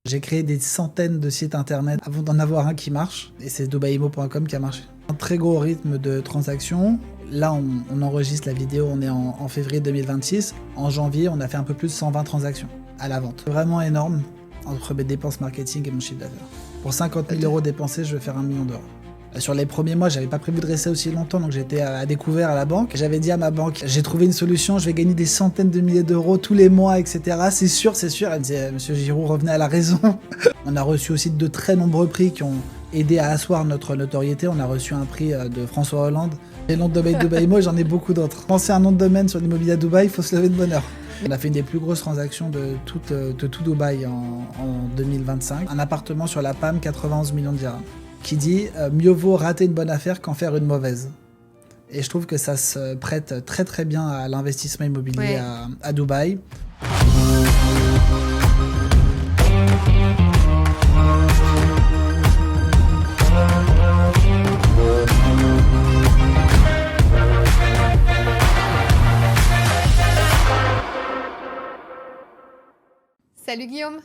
J'ai créé des centaines de sites internet avant d'en avoir un qui marche, et c'est dubaimo.com qui a marché. Un très gros rythme de transactions. Là, on enregistre la vidéo, on est en février 2026. En janvier, on a fait un peu plus de 120 transactions à la vente. Vraiment énorme entre mes dépenses marketing et mon chiffre d'affaires. Pour 50 000 euros dépensés, je vais faire 1 million d'euros. Sur les premiers mois, j'avais pas prévu de rester aussi longtemps, donc j'étais à découvert à la banque. J'avais dit à ma banque, j'ai trouvé une solution, je vais gagner des centaines de milliers d'euros tous les mois, etc. C'est sûr, c'est sûr. Elle me disait, Monsieur Giroud, revenez à la raison. On a reçu aussi de très nombreux prix qui ont aidé à asseoir notre notoriété. On a reçu un prix de François Hollande. Les noms de domaine Dubaïmo, j'en ai beaucoup d'autres. Penser à un nom de domaine sur l'immobilier à Dubaï, il faut se lever de bonne heure. On a fait une des plus grosses transactions de tout Dubaï en 2025. Un appartement sur la PAM, 91 millions de dirhams, qui dit mieux vaut rater une bonne affaire qu'en faire une mauvaise. Et je trouve que ça se prête très très bien à l'investissement immobilier à Dubaï. Salut Guillaume.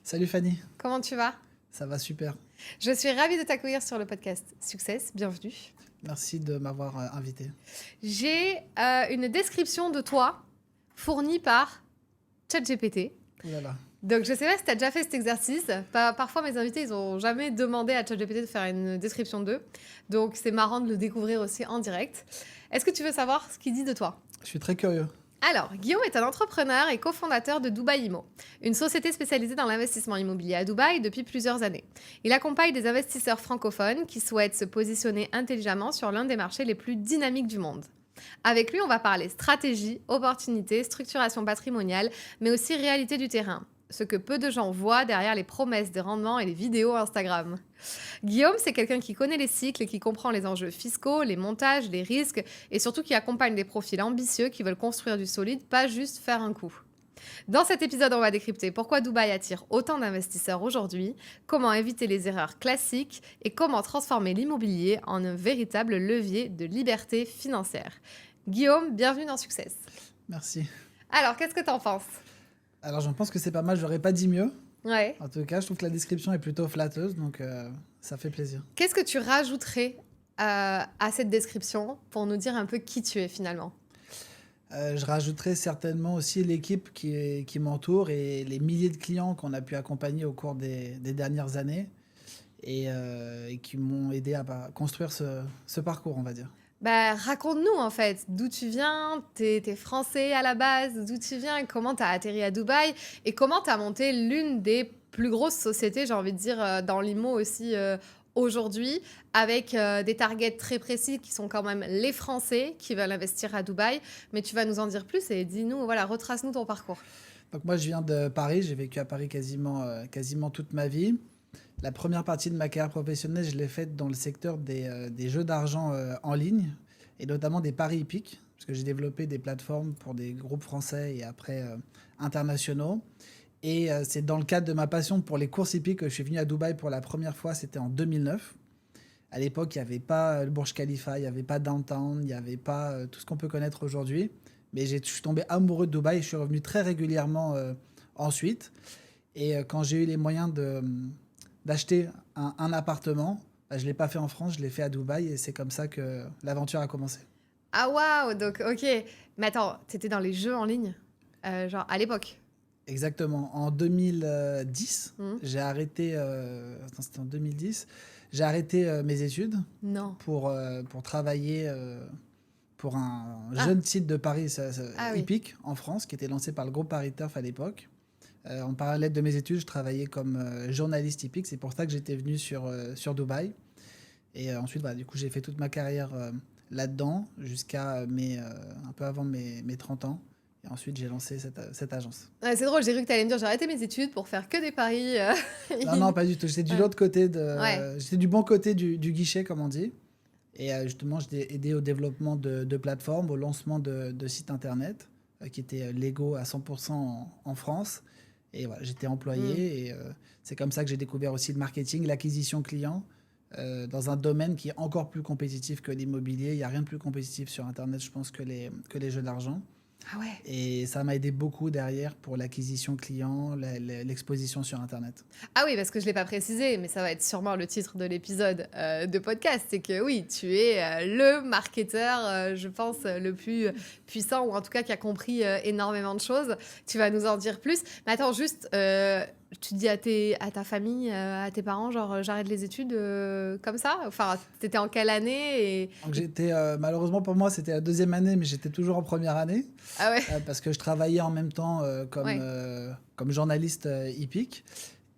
Salut Fanny. Comment tu vas? Ça va super. Je suis ravie de t'accueillir sur le podcast Success. Bienvenue. Merci de m'avoir invité. J'ai une description de toi fournie par ChatGPT. Oh là là. Donc je sais pas si tu as déjà fait cet exercice. Parfois mes invités ils ont jamais demandé à ChatGPT de faire une description d'eux. Donc c'est marrant de le découvrir aussi en direct. Est-ce que tu veux savoir ce qu'il dit de toi? Je suis très curieux. Alors, Guillaume est un entrepreneur et cofondateur de Dubaïmo, une société spécialisée dans l'investissement immobilier à Dubaï depuis plusieurs années. Il accompagne des investisseurs francophones qui souhaitent se positionner intelligemment sur l'un des marchés les plus dynamiques du monde. Avec lui, on va parler stratégie, opportunités, structuration patrimoniale, mais aussi réalité du terrain. Ce que peu de gens voient derrière les promesses des rendements et les vidéos Instagram. Guillaume, c'est quelqu'un qui connaît les cycles et qui comprend les enjeux fiscaux, les montages, les risques et surtout qui accompagne des profils ambitieux qui veulent construire du solide, pas juste faire un coup. Dans cet épisode, on va décrypter pourquoi Dubaï attire autant d'investisseurs aujourd'hui, comment éviter les erreurs classiques et comment transformer l'immobilier en un véritable levier de liberté financière. Guillaume, bienvenue dans Success. Merci. Alors, qu'est-ce que t'en penses? Alors j'en pense que c'est pas mal, j'aurais pas dit mieux. Ouais. En tout cas, je trouve que la description est plutôt flatteuse, donc ça fait plaisir. Qu'est-ce que tu rajouterais à cette description pour nous dire un peu qui tu es finalement? Je rajouterais certainement aussi l'équipe qui m'entoure et les milliers de clients qu'on a pu accompagner au cours des dernières années et qui m'ont aidé à construire ce parcours, on va dire. Bah, raconte-nous en fait, d'où tu viens, t'es français à la base, d'où tu viens, comment t'as atterri à Dubaï et comment t'as monté l'une des plus grosses sociétés, j'ai envie de dire, dans l'IMO aussi aujourd'hui, avec des targets très précis qui sont quand même les Français qui veulent investir à Dubaï. Mais tu vas nous en dire plus et dis-nous, voilà, retrace-nous ton parcours. Donc moi, je viens de Paris, j'ai vécu à Paris quasiment toute ma vie. La première partie de ma carrière professionnelle, je l'ai faite dans le secteur des jeux d'argent en ligne, et notamment des paris hippiques, parce que j'ai développé des plateformes pour des groupes français et après internationaux. Et c'est dans le cadre de ma passion pour les courses hippiques que je suis venu à Dubaï pour la première fois, c'était en 2009. À l'époque, il n'y avait pas le Burj Khalifa, il n'y avait pas Downtown, il n'y avait pas tout ce qu'on peut connaître aujourd'hui. Mais je suis tombé amoureux de Dubaï et je suis revenu très régulièrement ensuite. Et quand j'ai eu les moyens d'acheter un appartement, je ne l'ai pas fait en France, je l'ai fait à Dubaï et c'est comme ça que l'aventure a commencé. Ah waouh, donc ok. Mais attends, t'étais dans les jeux en ligne, genre à l'époque? Exactement. En 2010, j'ai arrêté... attends, c'était en 2010. J'ai arrêté mes études Non. pour travailler pour un jeune site de paris hippique en France qui était lancé par le groupe Paris Turf à l'époque. En parallèle de mes études, je travaillais comme journaliste hippique. C'est pour ça que j'étais venu sur Dubaï. Et ensuite, du coup, j'ai fait toute ma carrière là-dedans jusqu'à un peu avant mes 30 ans. Et ensuite, j'ai lancé cette agence. Ouais, c'est drôle, j'ai cru que tu allais me dire j'ai arrêté mes études pour faire que des paris. Non, pas du tout. J'étais de l'autre côté. J'étais du bon côté du guichet, comme on dit. Et justement, j'ai aidé au développement de plateformes, au lancement de sites internet qui étaient légaux à 100% en France. Et voilà, j'étais employé et c'est comme ça que j'ai découvert aussi le marketing, l'acquisition client dans un domaine qui est encore plus compétitif que l'immobilier. Il n'y a rien de plus compétitif sur Internet, je pense, que les jeux d'argent. Ah ouais. Et ça m'a aidé beaucoup derrière pour l'acquisition client, l'exposition sur Internet. Ah oui, parce que je ne l'ai pas précisé, mais ça va être sûrement le titre de l'épisode de podcast. C'est que oui, tu es le marketeur, je pense, le plus puissant, ou en tout cas qui a compris énormément de choses. Tu vas nous en dire plus. Mais attends, juste, tu dis à ta famille, à tes parents, genre, j'arrête les études comme ça? Enfin, t'étais en quelle année Donc j'étais, malheureusement pour moi, c'était la deuxième année, mais j'étais toujours en première année. Ah ouais, Parce que je travaillais en même temps ouais. comme journaliste hippique.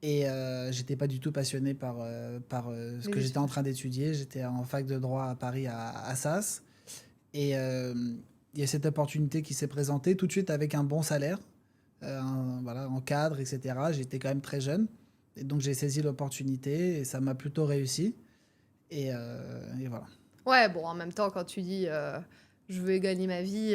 Et j'étais pas du tout passionné par ce Les que j'étais études. en train d'étudier. J'étais en fac de droit à Paris, à Assas. Et il y a cette opportunité qui s'est présentée tout de suite avec un bon salaire, voilà, en cadre, etc. J'étais quand même très jeune. Et donc j'ai saisi l'opportunité et ça m'a plutôt réussi. Et voilà. Ouais, bon, en même temps, quand tu dis je veux gagner ma vie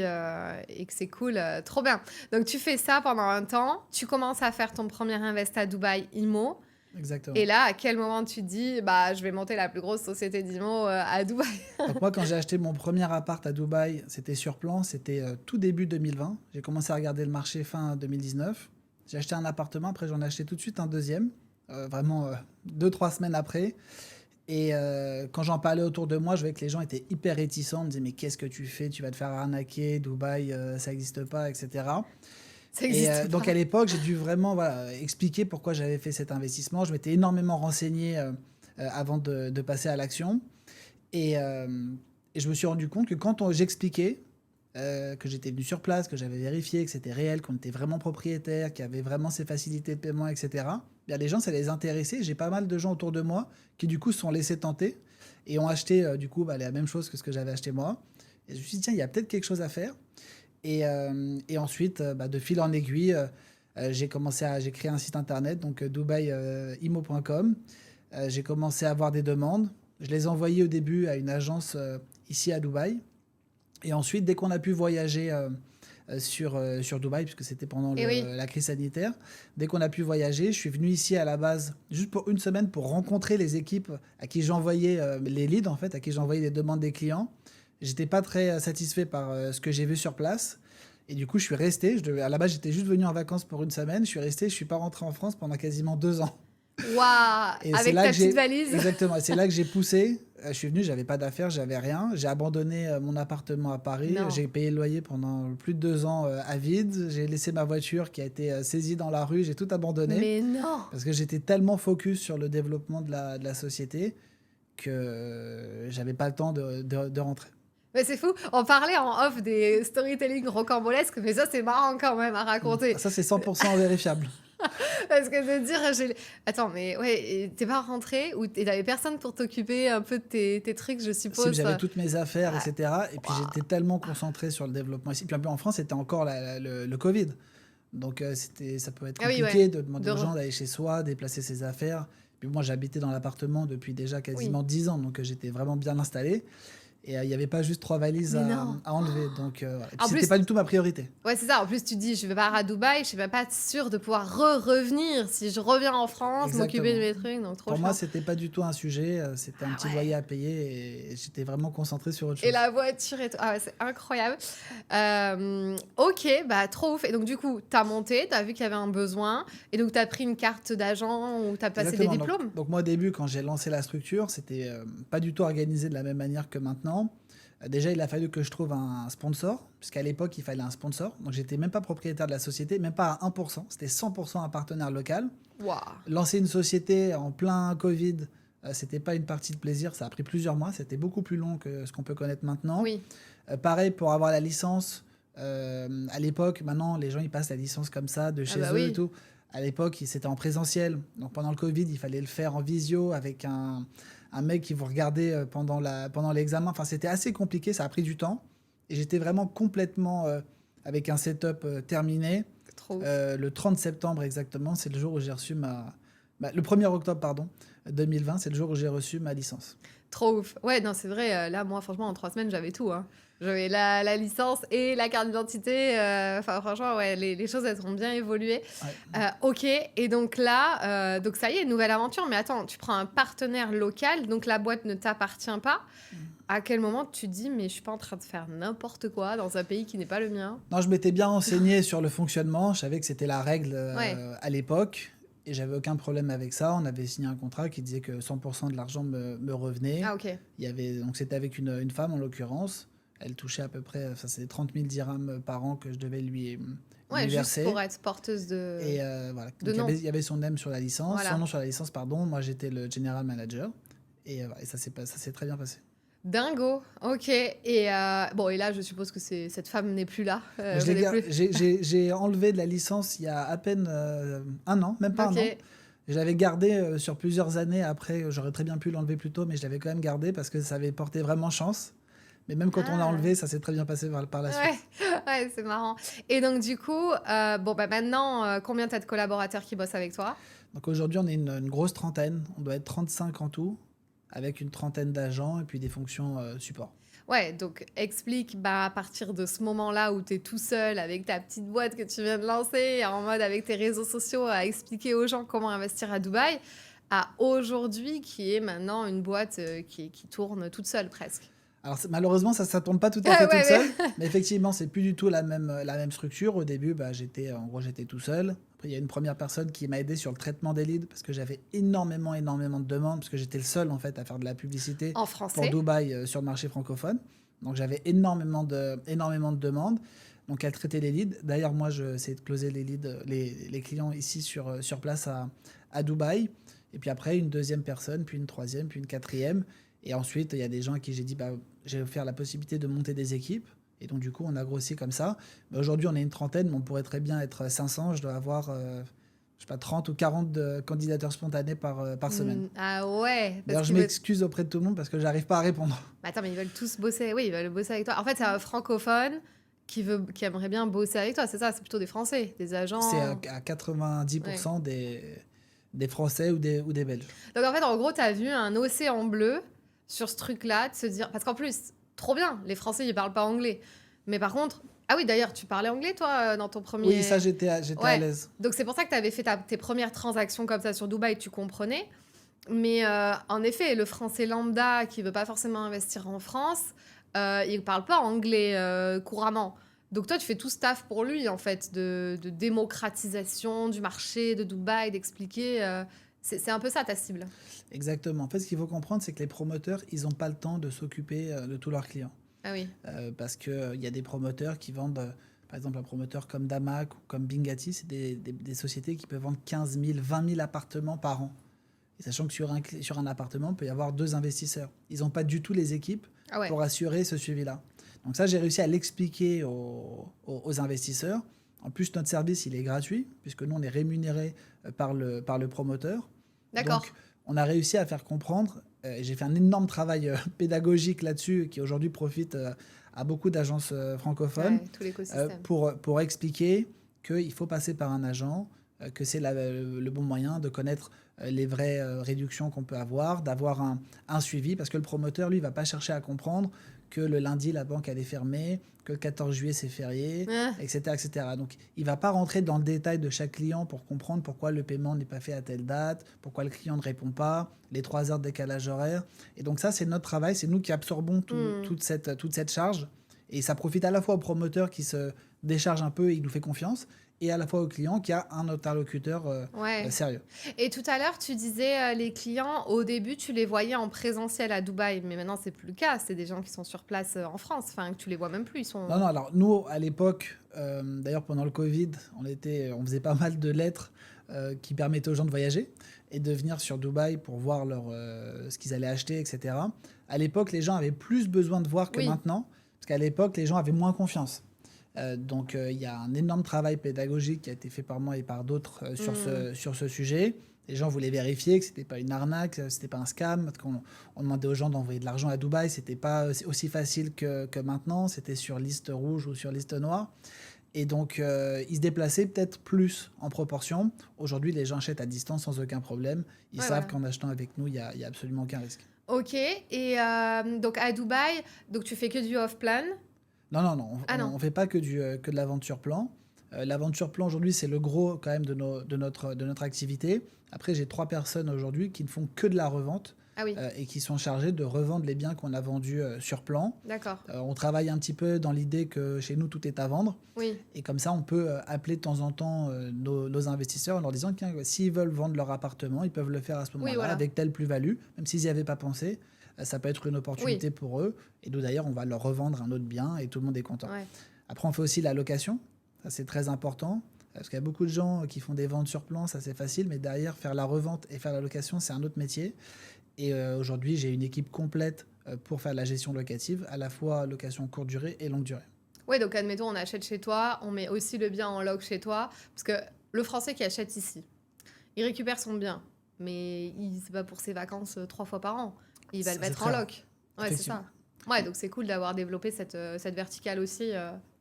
et que c'est cool, trop bien. Donc, tu fais ça pendant un temps, tu commences à faire ton premier invest à Dubaï IMO. Exactement. Et là, à quel moment tu te dis, bah, je vais monter la plus grosse société d'IMO à Dubaï? Donc moi, quand j'ai acheté mon premier appart à Dubaï, c'était sur plan, c'était tout début 2020. J'ai commencé à regarder le marché fin 2019. J'ai acheté un appartement, après j'en ai acheté tout de suite un deuxième, vraiment 2-3 semaines après. Et quand j'en parlais autour de moi, je voyais que les gens étaient hyper réticents, me disaient mais qu'est-ce que tu fais? Tu vas te faire arnaquer, Dubaï, ça n'existe pas, etc. Ça Et existe donc pas. à l'époque, j'ai dû vraiment voilà, expliquer pourquoi j'avais fait cet investissement. Je m'étais énormément renseigné avant de passer à l'action. Et, euh, et je me suis rendu compte que quand j'expliquais que j'étais venu sur place, que j'avais vérifié que c'était réel, qu'on était vraiment propriétaire, qu'il y avait vraiment ces facilités de paiement, etc., bien, les gens, ça les intéressait. J'ai pas mal de gens autour de moi qui, du coup, se sont laissés tenter et ont acheté, du coup, la même chose que ce que j'avais acheté moi. Et je me suis dit, tiens, il y a peut-être quelque chose à faire. Et ensuite, de fil en aiguille, j'ai créé un site internet, donc dubaïimo.com. J'ai commencé à avoir des demandes. Je les ai envoyées au début à une agence ici à Dubaï. Et ensuite, dès qu'on a pu voyager sur Dubaï, puisque c'était pendant Et oui, la crise sanitaire, dès qu'on a pu voyager, je suis venu ici à la base juste pour une semaine pour rencontrer les équipes à qui j'envoyais les leads, en fait, à qui j'envoyais les demandes des clients. J'étais pas très satisfait par ce que j'ai vu sur place. Et du coup, je suis resté. À la base, j'étais juste venu en vacances pour une semaine. Je suis resté. Je suis pas rentré en France pendant quasiment 2 ans. waouh, Et c'est avec là ta que petite j'ai valise. exactement. Et c'est là que j'ai poussé. Je suis venu. J'avais pas d'affaires. J'avais rien. J'ai abandonné mon appartement à Paris. Non, J'ai payé le loyer pendant plus de 2 ans à vide. J'ai laissé ma voiture qui a été saisie dans la rue. J'ai tout abandonné mais non. parce que j'étais tellement focus sur le développement de la société que j'avais pas le temps de rentrer. Mais c'est fou. On parlait en off des storytelling rocambolesques, mais ça, c'est marrant quand même à raconter. Ça, c'est 100% vérifiable. Parce que de dire, attends, mais ouais, et t'es pas rentré ou t'avais personne pour t'occuper un peu de tes trucs, je Si, suppose. j'avais toutes mes affaires, Ah, etc. Et puis waouh. j'étais tellement concentré sur le développement ici. Puis un peu en France, c'était encore le Covid. Donc ça peut être Ah oui, ouais. compliqué de demander De aux re- gens d'aller chez soi, déplacer ses affaires. Puis moi, j'habitais dans l'appartement depuis déjà Oui. quasiment 10 ans. Donc j'étais vraiment bien installé. Et il n'y avait pas juste 3 valises Mais non. à enlever. Donc, voilà. Et puis En c'était plus, pas du tout ma priorité. ouais, c'est ça. En plus, tu te dis, je vais pas à Dubaï, je suis même pas sûre de pouvoir revenir si je reviens en France, m'occuper de Exactement. mes trucs. Donc, trop Pour moi, chiant. c'était pas du tout un sujet. C'était un Ah petit ouais. loyer à payer et j'étais vraiment concentré sur autre Et chose. la voiture et tout. Ah ouais, c'est incroyable. Ok, bah trop ouf. Et donc, du coup, t'as monté, t'as vu qu'il y avait un besoin. Et donc, t'as pris une carte d'agent ou t'as passé des Exactement. diplômes. Donc moi, au début, quand j'ai lancé la structure, c'était pas du tout organisé de la même manière que maintenant. Déjà, il a fallu que je trouve un sponsor, puisqu'à l'époque, il fallait un sponsor. Donc, j'étais même pas propriétaire de la société, même pas à 1%. C'était 100% un partenaire local. Waouh. Lancer une société en plein Covid, c'était pas une partie de plaisir. Ça a pris plusieurs mois. C'était beaucoup plus long que ce qu'on peut connaître maintenant. Oui. Pareil pour avoir la licence. À l'époque, maintenant, les gens ils passent la licence comme ça de Ah chez bah eux et oui. tout. À l'époque, c'était en présentiel. Donc pendant le Covid, il fallait le faire en visio avec un mec qui vous regardait pendant l'examen. Enfin, c'était assez compliqué, ça a pris du temps. Et j'étais vraiment complètement avec un setup terminé. Trop ouf. Le 30 septembre exactement, c'est le jour où j'ai reçu le 1er octobre, pardon, 2020, c'est le jour où j'ai reçu ma licence. Trop ouf. Ouais, non, c'est vrai. Là, moi, franchement, en 3 semaines, j'avais tout. Hein. J'avais la licence et la carte d'identité. Enfin, franchement, ouais, les choses, elles ont bien évolué. Ouais. Ok, et donc là, donc ça y est, nouvelle aventure. Mais attends, tu prends un partenaire local, donc la boîte ne t'appartient pas. À quel moment tu te dis, mais je suis pas en train de faire n'importe quoi dans un pays qui n'est pas le mien? Non, je m'étais bien renseigné sur le fonctionnement. Je savais que c'était la règle Ouais. à l'époque. Et j'avais aucun problème avec ça. On avait signé un contrat qui disait que 100% de l'argent me revenait. Ah, ok. Donc c'était avec une femme en l'occurrence. Elle touchait à peu près, enfin, c'est 30 000 dirhams par an que je devais lui Ouais, juste verser. pour être porteuse Et voilà. de Donc nom. il y avait son nom sur la licence. Voilà. Son nom sur la licence, pardon. Moi, j'étais le general manager. Et, voilà, et ça s'est très bien passé. Dingo, ok. Et bon, et là, je suppose que cette femme n'est plus là. Je l'ai j'ai enlevé de la licence il y a à peine un an, même pas un an. Ok. Je l'avais gardé sur plusieurs années. Après, j'aurais très bien pu l'enlever plus tôt, mais je l'avais quand même gardé parce que ça avait porté vraiment chance. Mais même quand on l'a enlevé, ça s'est très bien passé par la suite. Ouais, ouais, c'est marrant. Et donc, du coup, bon, bah, maintenant, combien t'as de collaborateurs qui bossent avec toi? Donc aujourd'hui, on est une grosse trentaine. On doit être 35 en tout, avec une trentaine d'agents et puis des fonctions support. Ouais, donc explique bah, à partir de ce moment-là où tu es tout seul avec ta petite boîte que tu viens de lancer, en mode avec tes réseaux sociaux, à expliquer aux gens comment investir à Dubaï, à aujourd'hui qui est maintenant une boîte qui tourne toute seule presque. Alors malheureusement, ça ne tourne pas tout à fait toute seule, mais... mais effectivement, c'est plus du tout la même structure. Au début, bah, j'étais tout seul. Après, il y a une première personne qui m'a aidé sur le traitement des leads parce que j'avais énormément de demandes parce que j'étais le seul en fait à faire de la publicité En français. pour Dubaï sur le marché francophone. Donc j'avais énormément de demandes. Donc elle traitait les leads. D'ailleurs, moi, je essayais de closer les leads, les clients ici sur place à Dubaï. Et puis après, une deuxième personne, puis une troisième, puis une quatrième. Et ensuite, il y a des gens à qui j'ai dit, bah, j'ai offert la possibilité de monter des équipes. Et donc, du coup, on a grossi comme ça. Mais aujourd'hui, on est une trentaine, mais on pourrait très bien être 500. Je dois avoir, je sais pas, 30 ou 40 candidatures spontanées par semaine. Ah ouais. D'ailleurs, je m'excuse auprès de tout le monde parce que j'arrive pas à répondre. Mais attends, mais ils veulent tous bosser. Oui, ils veulent bosser avec toi. En fait, c'est un francophone qui aimerait bien bosser avec toi. C'est ça, c'est plutôt des Français, des agents. C'est à 90% des Français ou des Belges. Donc en fait, en gros, tu as vu un océan bleu sur ce truc-là, de se dire... Parce qu'en plus, trop bien, les Français, ils parlent pas anglais. Mais par contre... Ah oui, d'ailleurs, tu parlais anglais, toi, dans ton premier... Oui, ça, j'étais à l'aise. Donc c'est pour ça que tu avais fait tes premières transactions comme ça sur Dubaï, tu comprenais. Mais en effet, le Français lambda qui veut pas forcément investir en France, il parle pas anglais couramment. Donc toi, tu fais tout ce taf pour lui, en fait, de démocratisation du marché de Dubaï, d'expliquer... C'est un peu ça, ta cible. Exactement. En fait, ce qu'il faut comprendre, c'est que les promoteurs, ils n'ont pas le temps de s'occuper de tous leurs clients. Ah oui. Parce qu'il y a des promoteurs qui vendent, par exemple, un promoteur comme Damac ou comme Bingati, c'est des sociétés qui peuvent vendre 15 000, 20 000 appartements par an. Et sachant que sur un appartement, il peut y avoir 2 investisseurs. Ils n'ont pas du tout les équipes pour assurer ce suivi-là. Donc ça, j'ai réussi à l'expliquer aux investisseurs. En plus, notre service, il est gratuit, puisque nous, on est rémunéré par le promoteur. D'accord. Donc, on a réussi à faire comprendre, j'ai fait un énorme travail pédagogique là-dessus, qui aujourd'hui profite à beaucoup d'agences francophones, tout l'écosystème. pour expliquer qu'il faut passer par un agent, que c'est le bon moyen de connaître les vraies réductions qu'on peut avoir, d'avoir un suivi, parce que le promoteur, lui, ne va pas chercher à comprendre que le lundi, la banque, elle est fermée, que le 14 juillet, c'est férié, etc., etc. Donc, il ne va pas rentrer dans le détail de chaque client pour comprendre pourquoi le paiement n'est pas fait à telle date, pourquoi le client ne répond pas, les 3 heures de décalage horaire. Et donc, ça, c'est notre travail. C'est nous qui absorbons toute cette charge. Et ça profite à la fois au promoteur qui se décharge un peu et il nous fait confiance, et à la fois au client qui a un interlocuteur sérieux. Et tout à l'heure, tu disais les clients, au début, tu les voyais en présentiel à Dubaï, mais maintenant, c'est plus le cas. C'est des gens qui sont sur place en France, enfin, que tu les vois même plus. Ils sont... Non, alors nous, à l'époque, d'ailleurs pendant le Covid, on faisait pas mal de lettres qui permettaient aux gens de voyager et de venir sur Dubaï pour voir ce qu'ils allaient acheter, etc. À l'époque, les gens avaient plus besoin de voir que maintenant, parce qu'à l'époque, les gens avaient moins confiance. Donc il y a un énorme travail pédagogique qui a été fait par moi et par d'autres sur ce sujet. Les gens voulaient vérifier que ce n'était pas une arnaque, ce n'était pas un scam. Parce qu'on demandait aux gens d'envoyer de l'argent à Dubaï, ce n'était pas aussi facile que maintenant. C'était sur liste rouge ou sur liste noire. Et donc, ils se déplaçaient peut-être plus en proportion. Aujourd'hui, les gens achètent à distance sans aucun problème. Ils savent qu'en achetant avec nous, il n'y a absolument aucun risque. Ok. Et donc, à Dubaï, donc, tu fais que du off-plan? Non. On ne fait pas que de l'aventure plan. L'aventure plan, aujourd'hui, c'est le gros quand même de notre activité. Après, j'ai 3 personnes aujourd'hui qui ne font que de la revente. Ah oui, et qui sont chargés de revendre les biens qu'on a vendus sur plan. d'accord. On travaille un petit peu dans l'idée que chez nous, tout est à vendre. Oui, Et comme ça, on peut appeler de temps en temps nos investisseurs en leur disant que s'ils veulent vendre leur appartement, ils peuvent le faire à ce oui, moment-là voilà. avec telle plus-value, même s'ils n'y avaient pas pensé. Ça peut être une Oui, opportunité pour eux. Et nous, d'ailleurs, on va leur revendre un autre bien et tout le monde est content. ouais. Après, on fait aussi la location. Ça, c'est très important. Parce qu'il y a beaucoup de gens qui font des ventes sur plan, ça c'est facile, mais derrière, faire la revente et faire la location, c'est un autre métier. Et aujourd'hui, j'ai une équipe complète pour faire la gestion locative, à la fois location courte durée et longue durée. Oui, donc admettons, on achète chez toi, on met aussi le bien en loc chez toi, parce que le Français qui achète ici, il récupère son bien, mais c'est pas pour ses vacances 3 fois par an. Il va le C'est mettre en très rare, loc. Ouais, c'est effectivement. ça. Ouais, donc c'est cool d'avoir développé cette verticale aussi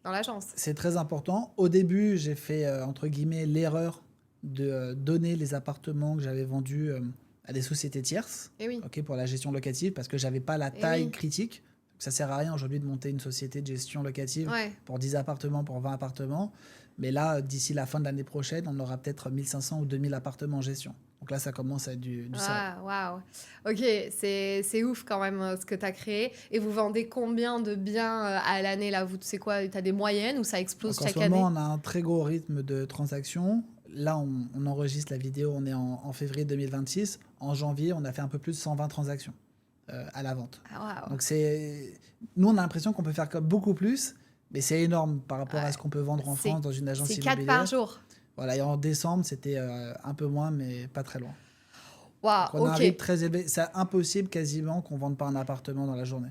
dans l'agence. C'est très important. Au début, j'ai fait, entre guillemets, l'erreur de donner les appartements que j'avais vendus à des sociétés tierces, Et oui, ok, pour la gestion locative, parce que j'avais pas la et taille oui, critique. Donc, ça sert à rien aujourd'hui de monter une société de gestion locative ouais. pour 10 appartements, pour 20 appartements. Mais là, d'ici la fin de l'année prochaine, on aura peut-être 1500 ou 2000 appartements en gestion. Donc là, ça commence à être du sérieux. Ah, waouh. Ok, c'est ouf quand même ce que tu as créé. Et vous vendez combien de biens à l'année là? C'est quoi? Tu as des moyennes ou ça explose Donc en chaque ce moment, année? on a un très gros rythme de transactions. Là, on enregistre la vidéo, on est en février 2026. En janvier, on a fait un peu plus de 120 transactions à la vente. Ah, waouh. Donc nous, on a l'impression qu'on peut faire comme beaucoup plus, mais c'est énorme par rapport à Ouais. ce qu'on peut vendre en France dans une agence C'est 4 par immobilière. jour. Voilà, et en décembre, c'était un peu moins, mais pas très loin. Waouh, Donc on a un ok. rythme très élevé. C'est impossible quasiment qu'on vende pas un appartement dans la journée.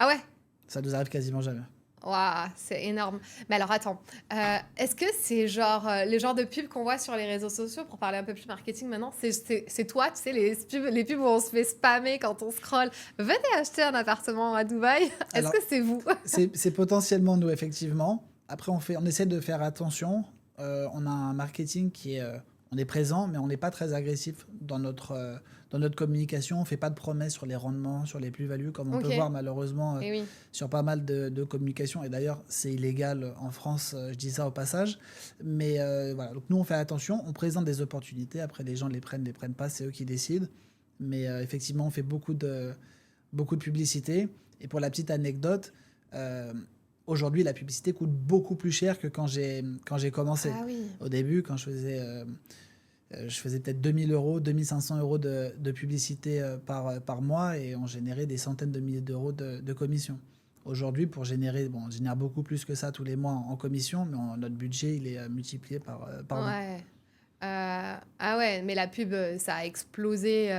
Ah ouais? Ça nous arrive quasiment jamais. Waouh, c'est énorme. Mais alors attends, est-ce que c'est genre les genres de pubs qu'on voit sur les réseaux sociaux pour parler un peu plus marketing maintenant? C'est toi, tu sais, les pubs où on se fait spammer quand on scrolle. Venez acheter un appartement à Dubaï. Est-ce Alors, que c'est vous? c'est potentiellement nous, effectivement. Après, on essaie de faire attention. On a un marketing qui est... on est présent, mais on n'est pas très agressif dans notre communication. On ne fait pas de promesses sur les rendements, sur les plus-values, comme on Ok. peut voir malheureusement Eh oui. sur pas mal de communications. Et d'ailleurs, c'est illégal en France, je dis ça au passage. Mais voilà, donc nous, on fait attention. On présente des opportunités. Après, les gens les prennent pas. C'est eux qui décident. Mais effectivement, on fait beaucoup de publicité. Et pour la petite anecdote, euh, aujourd'hui, la publicité coûte beaucoup plus cher que quand j'ai commencé. Ah oui. Au début, quand je faisais peut-être 2000 euros, 2500 euros de publicité par mois et on générait des centaines de milliers d'euros de commission. Aujourd'hui, pour générer, bon, on génère beaucoup plus que ça tous les mois en commission, mais notre budget, il est multiplié par 20. Ouais. Ah ouais, mais la pub, ça a explosé.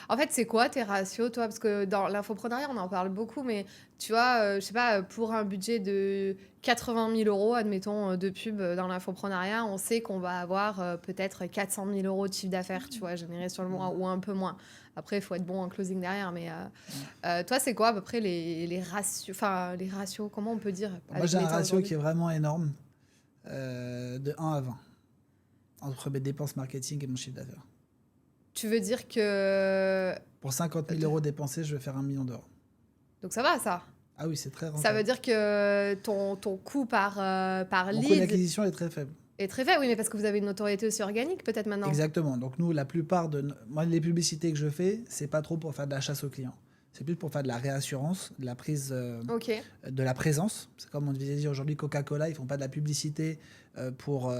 En fait, c'est quoi tes ratios, toi? Parce que dans l'infoprenariat, on en parle beaucoup, mais tu vois, je sais pas, pour un budget de 80 000 euros, admettons, de pub dans l'infoprenariat, on sait qu'on va avoir peut-être 400 000 euros de chiffre d'affaires, tu vois, généré sur le mois ou un peu moins. Après, il faut être bon en closing derrière, mais toi, c'est quoi à peu près les ratios, enfin, les ratios, comment on peut dire Moi, avec j'ai un l'État ratio aujourd'hui? qui est vraiment énorme, de 1 à 20, entre mes dépenses marketing et mon chiffre d'affaires. Tu veux dire que... Pour 50 000 euros dépensés, je vais faire 1 million d'euros. Donc ça va, ça? Ah oui, c'est très Ça rentable. veut dire que ton coût par Mon coût lead d'acquisition est très faible. est très faible. Oui, mais parce que vous avez une notoriété aussi organique, peut-être maintenant. Exactement. Donc nous, la plupart moi, les publicités que je fais, c'est pas trop pour faire de la chasse aux clients. C'est plus pour faire de la réassurance, de la prise, Ok. de la présence. C'est comme on disait aujourd'hui, Coca-Cola, ils font pas de la publicité pour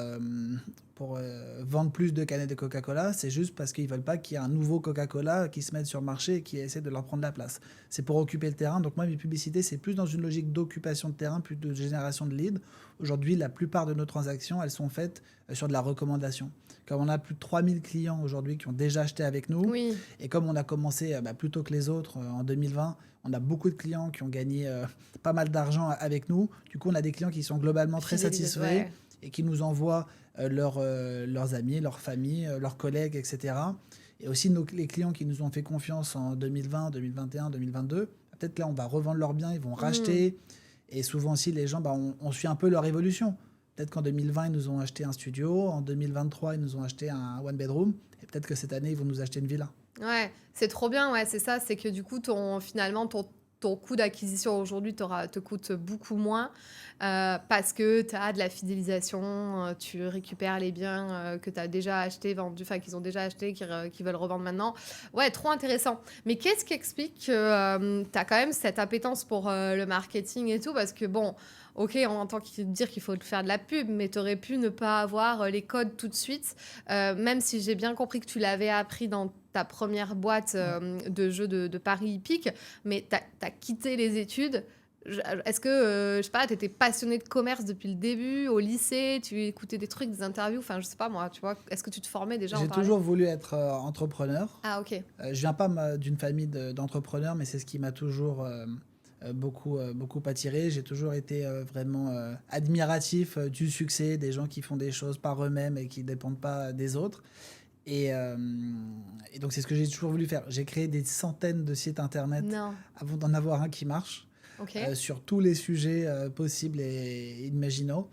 vendre plus de canettes de Coca-Cola. C'est juste parce qu'ils veulent pas qu'il y ait un nouveau Coca-Cola qui se mette sur le marché et qui essaie de leur prendre la place. C'est pour occuper le terrain. Donc moi, mes publicités, c'est plus dans une logique d'occupation de terrain, plus de génération de leads. Aujourd'hui, la plupart de nos transactions, elles sont faites sur de la recommandation. Comme on a plus de 3000 clients aujourd'hui qui ont déjà acheté avec nous, Oui. et comme on a commencé plus tôt que les autres en 2020, on a beaucoup de clients qui ont gagné pas mal d'argent avec nous. Du coup, on a des clients qui sont globalement très Fidélisé, satisfaits ouais. et qui nous envoient leurs amis, leurs familles, leurs collègues, etc. Et aussi les clients qui nous ont fait confiance en 2020, 2021, 2022. Peut-être là, on va revendre leurs biens, ils vont racheter. Et souvent aussi, les gens, on suit un peu leur évolution. Peut-être qu'en 2020, ils nous ont acheté un studio. En 2023, ils nous ont acheté un one bedroom. Et peut-être que cette année, ils vont nous acheter une villa. Ouais, c'est trop bien, ouais, c'est ça. C'est que du coup, finalement, ton coût d'acquisition aujourd'hui te coûte beaucoup moins parce que tu as de la fidélisation, tu récupères les biens que tu as déjà achetés, vendus, enfin qu'ils ont déjà achetés, qu'ils veulent revendre maintenant. Ouais, trop intéressant. Mais qu'est-ce qui explique que tu as quand même cette appétence pour le marketing et tout? Parce que bon, ok, on entend dire qu'il faut faire de la pub, mais tu aurais pu ne pas avoir les codes tout de suite, même si j'ai bien compris que tu l'avais appris dans ta première boîte de jeux de paris hippiques, mais tu as quitté les études. Est-ce que, je sais pas, tu étais passionné de commerce depuis le début, au lycée, tu écoutais des trucs, des interviews, enfin, je sais pas moi, tu vois, est-ce que tu te formais déjà en J'ai parallèle? toujours voulu être entrepreneur. Ah, ok. Je viens pas d'une famille d'entrepreneurs, mais c'est ce qui m'a toujours beaucoup attiré. J'ai toujours été vraiment admiratif du succès des gens qui font des choses par eux-mêmes et qui ne dépendent pas des autres. Et donc, c'est ce que j'ai toujours voulu faire. J'ai créé des centaines de sites internet Non. avant d'en avoir un qui marche, Ok. sur tous les sujets possibles et imaginaux.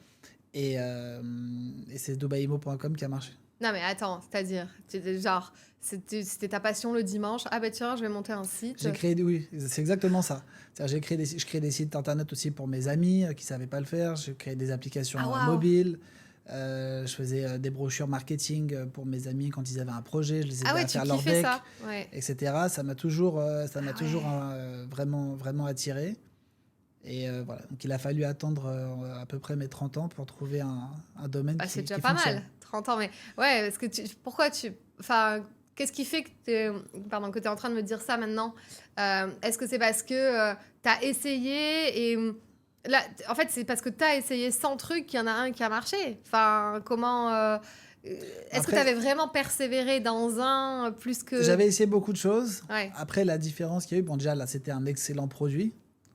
Et c'est dubaïmo.com qui a marché. Non, mais attends, c'est-à-dire, genre, c'était ta passion le dimanche. Ah, bah tiens, je vais monter un site. Oui, c'est exactement ça. C'est-à-dire, je crée des sites internet aussi pour mes amis qui ne savaient pas le faire. Je crée des applications Ah, waouh. mobiles. Je faisais des brochures marketing pour mes amis quand ils avaient un projet. Je les aidais Ah ouais, à tu faire leur kiffais deck, ça. Ouais. etc. Ça m'a toujours, Ah ouais. vraiment attiré. Et voilà. Donc, il a fallu attendre à peu près mes 30 ans pour trouver un domaine Bah, c'est déjà qui pas fonctionne. mal, 30 ans. Mais ouais, parce que pourquoi tu. Enfin, qu'est-ce qui fait que pardon, que tu es en train de me dire ça maintenant? Est-ce que c'est parce que tu as essayé et. Là, en fait, c'est parce que tu as essayé 100 trucs qu'il y en a un qui a marché. Enfin, comment. Est-ce que tu Après, avais vraiment persévéré dans un plus que. j'avais essayé beaucoup de choses. Ouais, Après, la différence qu'il y a eu, bon, déjà, là, c'était un excellent produit.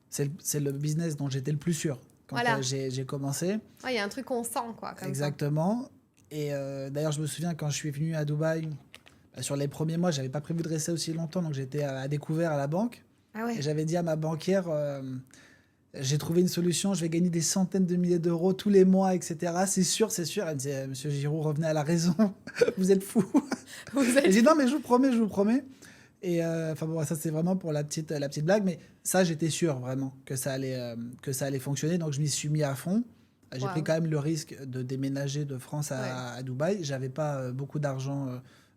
C'est le business dont j'étais le plus sûr quand voilà. j'ai commencé. Ouais, il y a un truc qu'on sent, quoi, comme ça. Exactement. Et d'ailleurs, je me souviens quand je suis venu à Dubaï, sur les premiers mois, j'avais pas prévu de rester aussi longtemps, donc j'étais à découvert à la banque. Ah ouais. Et j'avais dit à ma banquière, j'ai trouvé une solution, je vais gagner des centaines de milliers d'euros tous les mois, etc. C'est sûr, c'est sûr. Elle me disait, Monsieur Giroud, revenez à la raison, vous êtes fou. Vous Et êtes. j'ai dit, non, mais je vous promets, je vous promets. Et enfin bon, ça c'est vraiment pour la petite blague, mais ça j'étais sûr vraiment que ça allait fonctionner, donc je m'y suis mis à fond. J'ai pris Waouh. quand même le risque de déménager de France Ouais. à Dubaï. J'avais pas beaucoup d'argent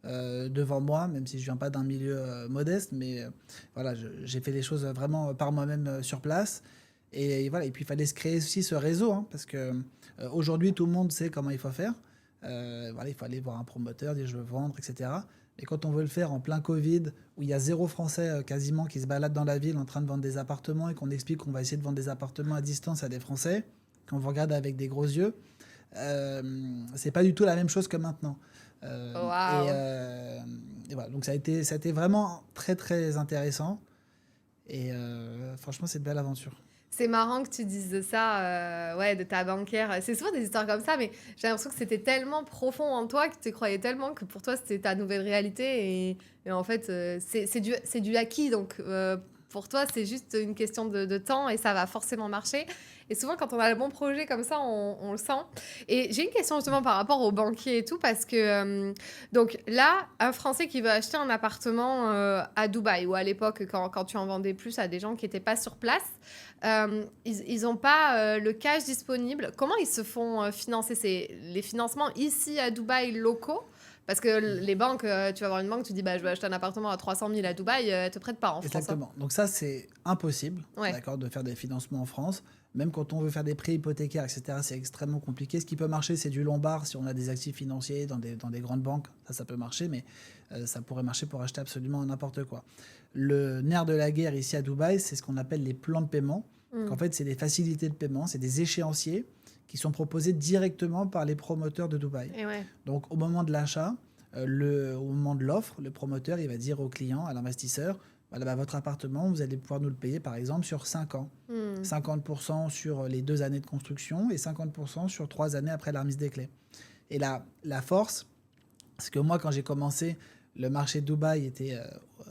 devant moi, même si je viens pas d'un milieu modeste, mais voilà, j'ai fait les choses vraiment par moi-même sur place. Et voilà, et puis il fallait se créer aussi ce réseau, hein, parce que aujourd'hui tout le monde sait comment il faut faire. Voilà, il faut aller voir un promoteur, dire je veux vendre, etc. Et quand on veut le faire en plein Covid, où il y a zéro Français quasiment qui se balade dans la ville en train de vendre des appartements et qu'on explique qu'on va essayer de vendre des appartements à distance à des Français, qu'on vous regarde avec des gros yeux, c'est pas du tout la même chose que maintenant. Waouh. Et voilà, donc ça a été vraiment très très intéressant. Et franchement, c'est une belle aventure. C'est marrant que tu dises ça, ouais, de ta banquière. C'est souvent des histoires comme ça, mais j'ai l'impression que c'était tellement profond en toi que tu croyais tellement que pour toi c'était ta nouvelle réalité. Et en fait, c'est du acquis. Donc pour toi, c'est juste une question de temps et ça va forcément marcher. Et souvent, quand on a le bon projet comme ça, on le sent. Et j'ai une question justement par rapport aux banquiers et tout, parce que donc là, un Français qui veut acheter un appartement à Dubaï ou à l'époque, quand tu en vendais plus à des gens qui n'étaient pas sur place, ils n'ont pas le cash disponible. Comment ils se font financer? C'est les financements ici à Dubaï locaux? Parce que les banques, tu vas voir une banque, tu dis bah, je vais acheter un appartement à 300 000 à Dubaï, elle te prête pas en France. Hein. Exactement. Donc ça, c'est impossible, Ouais. d'accord, de faire des financements en France. Même quand on veut faire des prêts hypothécaires, etc., c'est extrêmement compliqué. Ce qui peut marcher, c'est du lombard si on a des actifs financiers dans des grandes banques. Ça peut marcher, mais ça pourrait marcher pour acheter absolument n'importe quoi. Le nerf de la guerre ici à Dubaï, c'est ce qu'on appelle les plans de paiement. En fait, c'est des facilités de paiement, c'est des échéanciers qui sont proposés directement par les promoteurs de Dubaï. Et ouais. Donc, au moment de l'achat, au moment de l'offre, le promoteur il va dire au client, à l'investisseur, voilà, bah, votre appartement, vous allez pouvoir nous le payer par exemple sur 5 ans. 50% sur les 2 années de construction et 50% sur 3 années après la remise des clés. Et la force, c'est que moi, quand j'ai commencé, le marché de Dubaï était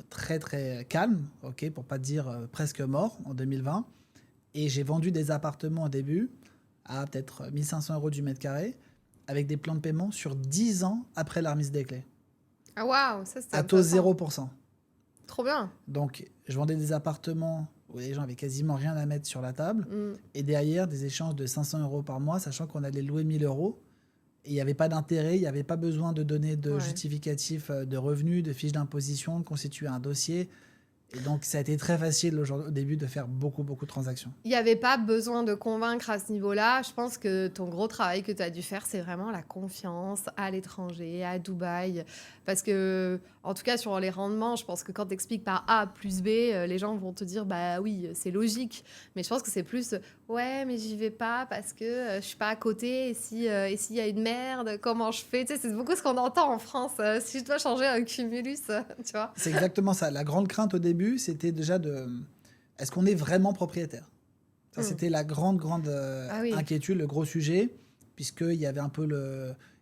très très calme, okay, pour pas dire presque mort en 2020. Et j'ai vendu des appartements au début à peut-être 1 500 € du mètre carré avec des plans de paiement sur 10 ans après la remise des clés. Ah waouh, ça c'était À taux intéressant. 0%. Trop bien. Donc, je vendais des appartements où les gens avaient quasiment rien à mettre sur la table. Et derrière, des échanges de 500 euros par mois, sachant qu'on allait louer 1000 euros. Et il n'y avait pas d'intérêt, il n'y avait pas besoin de donner de justificatif de revenus, de fiches d'imposition, de constituer un dossier. Et donc, ça a été très facile au début de faire beaucoup de transactions. Il n'y avait pas besoin de convaincre à ce niveau-là. Je pense que ton gros travail que tu as dû faire, c'est vraiment la confiance à l'étranger, à Dubaï. Parce que, en tout cas, sur les rendements, je pense que quand tu expliques par A plus B, les gens vont te dire, bah oui, c'est logique. Mais je pense que c'est plus, ouais, mais j'y vais pas parce que je suis pas à côté. Et s'il y a une merde, comment je fais? Tu sais, c'est beaucoup ce qu'on entend en France. Si je dois changer un cumulus, tu vois. C'est exactement ça. La grande crainte au début, c'était déjà est-ce qu'on est vraiment propriétaire? Ça, c'était la grande inquiétude, le gros sujet, puisqu'il y avait un peu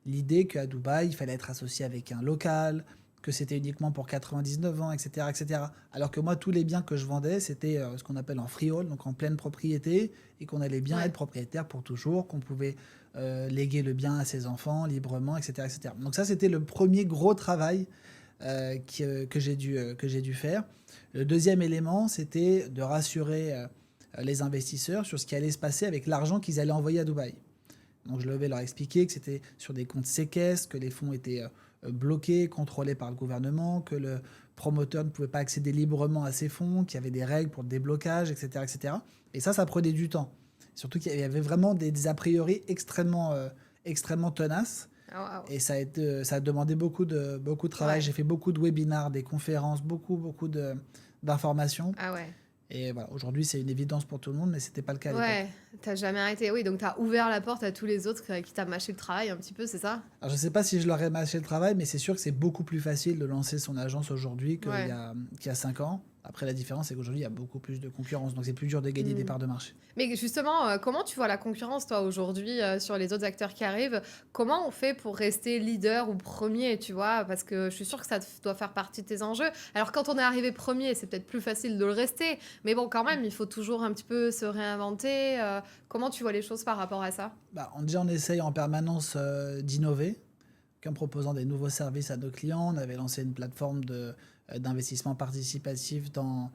l'idée qu'à Dubaï, il fallait être associé avec un local, que c'était uniquement pour 99 ans, etc., etc. Alors que moi, tous les biens que je vendais, c'était ce qu'on appelle en freehold, donc en pleine propriété, et qu'on allait bien être propriétaire pour toujours, qu'on pouvait léguer le bien à ses enfants librement, etc., etc. Donc ça, c'était le premier gros travail que j'ai dû faire. Le deuxième élément, c'était de rassurer les investisseurs sur ce qui allait se passer avec l'argent qu'ils allaient envoyer à Dubaï. Donc je devais leur expliquer que c'était sur des comptes séquestres, que les fonds étaient bloqués, contrôlés par le gouvernement, que le promoteur ne pouvait pas accéder librement à ces fonds, qu'il y avait des règles pour le déblocage, etc., etc. Et ça prenait du temps. Surtout qu'il y avait vraiment des a priori extrêmement tenaces. Et ça a demandé beaucoup de travail. J'ai fait beaucoup de webinars, des conférences, beaucoup d'informations. Ah ouais. Et voilà, aujourd'hui, c'est une évidence pour tout le monde, mais c'était pas le cas à l'époque. Ouais, t'as jamais arrêté. Oui, donc t'as ouvert la porte à tous les autres qui t'a mâché le travail un petit peu, c'est ça? Alors, je sais pas si je leur ai mâché le travail, mais c'est sûr que c'est beaucoup plus facile de lancer son agence aujourd'hui qu'il y a 5 ans. Après, la différence, c'est qu'aujourd'hui, il y a beaucoup plus de concurrence, donc c'est plus dur de gagner des parts de marché. Mais justement, comment tu vois la concurrence, toi, aujourd'hui, sur les autres acteurs qui arrivent? Comment on fait pour rester leader ou premier, tu vois? Parce que je suis sûre que ça doit faire partie de tes enjeux. Alors, quand on est arrivé premier, c'est peut-être plus facile de le rester. Mais bon, quand même, il faut toujours un petit peu se réinventer. Comment tu vois les choses par rapport à ça? Déjà, on essaye en permanence d'innover, en proposant des nouveaux services à nos clients. On avait lancé une plateforme d'investissement participatif dans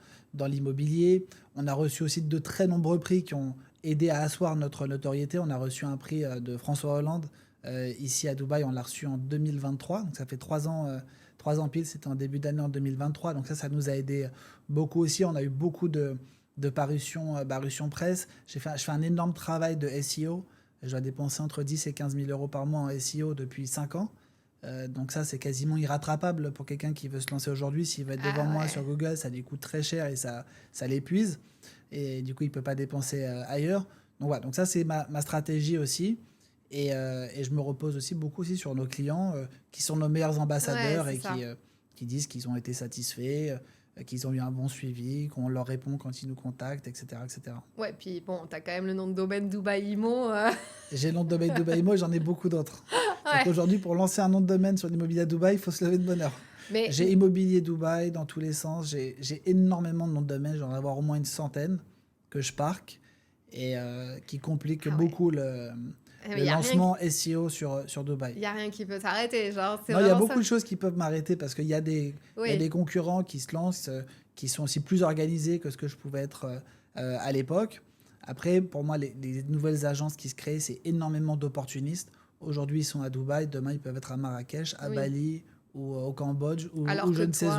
l'immobilier. On a reçu aussi de très nombreux prix qui ont aidé à asseoir notre notoriété. On a reçu un prix de François Hollande ici à Dubaï. On l'a reçu en 2023. Donc ça fait 3 ans, 3 ans pile. C'était en début d'année en 2023. Donc ça nous a aidé beaucoup aussi. On a eu beaucoup de parutions presse. Je fais un énorme travail de SEO. Je dois dépenser entre 10 et 15 000 euros par mois en SEO depuis 5 ans. Donc ça, c'est quasiment irrattrapable pour quelqu'un qui veut se lancer aujourd'hui. S'il veut être devant moi sur Google, ça lui coûte très cher et ça l'épuise. Et du coup, il ne peut pas dépenser ailleurs. Donc voilà, donc ça, c'est ma stratégie aussi. Et je me repose aussi beaucoup aussi sur nos clients qui sont nos meilleurs ambassadeurs et qui disent qu'ils ont été satisfaits, qu'ils ont eu un bon suivi, qu'on leur répond quand ils nous contactent, etc. etc. Ouais, puis bon, t'as quand même le nom de domaine Dubaï Imo. J'ai le nom de domaine Dubaï Imo et j'en ai beaucoup d'autres. Donc aujourd'hui, pour lancer un nom de domaine sur l'immobilier à Dubaï, il faut se lever de bonne heure. J'ai immobilier Dubaï dans tous les sens. J'ai énormément de noms de domaine. J'en ai avoir au moins une centaine que je parque et qui compliquent beaucoup le lancement SEO sur Dubaï. Il n'y a rien qui peut s'arrêter. Non, il y a beaucoup de choses qui peuvent m'arrêter parce qu'il y a des concurrents qui se lancent, qui sont aussi plus organisés que ce que je pouvais être à l'époque. Après, pour moi, les nouvelles agences qui se créent, c'est énormément d'opportunistes. Aujourd'hui, ils sont à Dubaï. Demain, ils peuvent être à Marrakech, à Bali ou au Cambodge ou je ne sais où.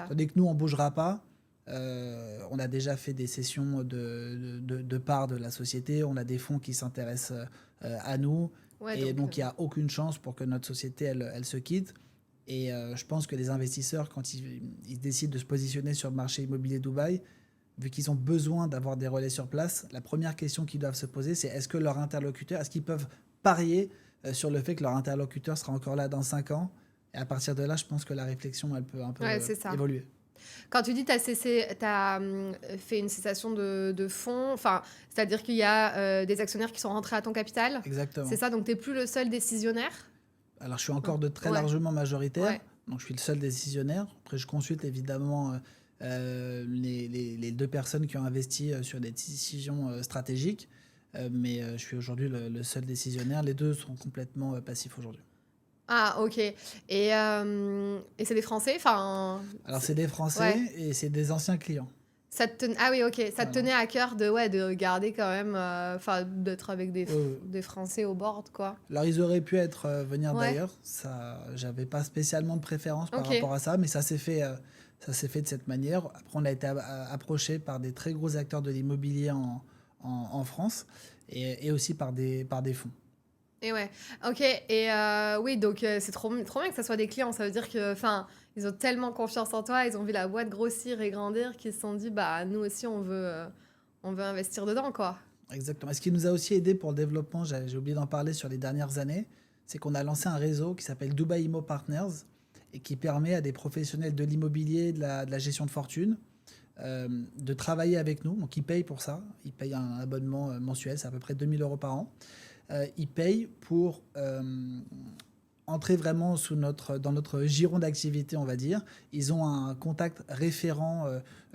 Tandis que nous, on ne bougera pas. On a déjà fait des sessions de parts de la société. On a des fonds qui s'intéressent à nous. Et donc, il n'y a aucune chance pour que notre société, elle se quitte. Et je pense que les investisseurs, quand ils décident de se positionner sur le marché immobilier Dubaï, vu qu'ils ont besoin d'avoir des relais sur place, la première question qu'ils doivent se poser, c'est est-ce que leur interlocuteur, est-ce qu'ils peuvent parier sur le fait que leur interlocuteur sera encore là dans 5 ans? Et à partir de là, je pense que la réflexion, elle peut un peu évoluer. Quand tu dis que tu as fait une cessation de fonds, c'est-à-dire qu'il y a des actionnaires qui sont rentrés à ton capital? Exactement. C'est ça, donc tu n'es plus le seul décisionnaire? Alors, je suis encore de très largement majoritaire, donc je suis le seul décisionnaire. Après, je consulte évidemment les 2 personnes qui ont investi sur des décisions stratégiques, mais je suis aujourd'hui le seul décisionnaire. Les 2 sont complètement passifs aujourd'hui. Ah, ok. Et c'est des Français? Alors, c'est des Français et c'est des anciens clients. Ah oui, ok. Ça te Voilà. tenait à cœur de garder quand même, enfin, d'être avec des Français au board, quoi. Alors, ils auraient pu venir Ouais. d'ailleurs. Ça, j'avais pas spécialement de préférence par Ok. rapport à ça, mais ça s'est fait, de cette manière. Après, on a été approché par des très gros acteurs de l'immobilier en France et aussi par des fonds. Et ouais. Ok. Et oui, donc c'est trop bien que ça soit des clients. Ça veut dire que, enfin, ils ont tellement confiance en toi, ils ont vu la boîte grossir et grandir qu'ils se sont dit, bah, nous aussi, on veut investir dedans, quoi. Exactement. Et ce qui nous a aussi aidé pour le développement, j'ai oublié d'en parler sur les dernières années, c'est qu'on a lancé un réseau qui s'appelle Dubai Immo Partners et qui permet à des professionnels de l'immobilier, de la gestion de fortune, de travailler avec nous. Donc, ils payent pour ça. Ils payent un abonnement mensuel, c'est à peu près 2 000 euros par an. Ils payent pour entrer vraiment dans notre giron d'activité, on va dire. Ils ont un contact référent